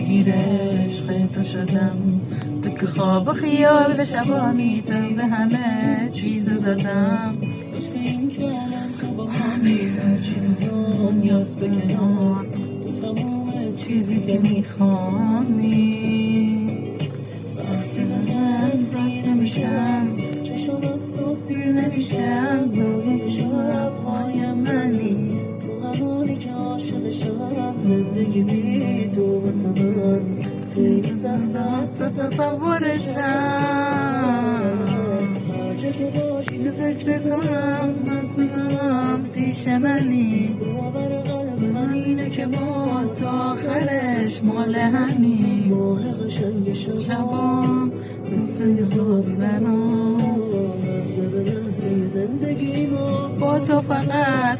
درگیر عشق تو شدم، تو که خواب و خیال به شبا میتم، به همه چیز زدم عشق این کلم با همه هرچی تو دنیاست به کنار، تو تمام چیزی که میخوانی. وقتی من زیر نمیشم چشم از تو سیر نمیشم، روی شبهای منی تو همونی که عاشقشم، زندگی بی تو واسه من خیلی سخته حتی تصورشم. هر جا که باشی تو فکر تو هم بس میکنم پیش منی، باور قلب من اینه که ما تا آخرش مال همین. ماه قشنگ شبام مثل خوابی برام، لحظه به لحظه زندگی ما با تو فقط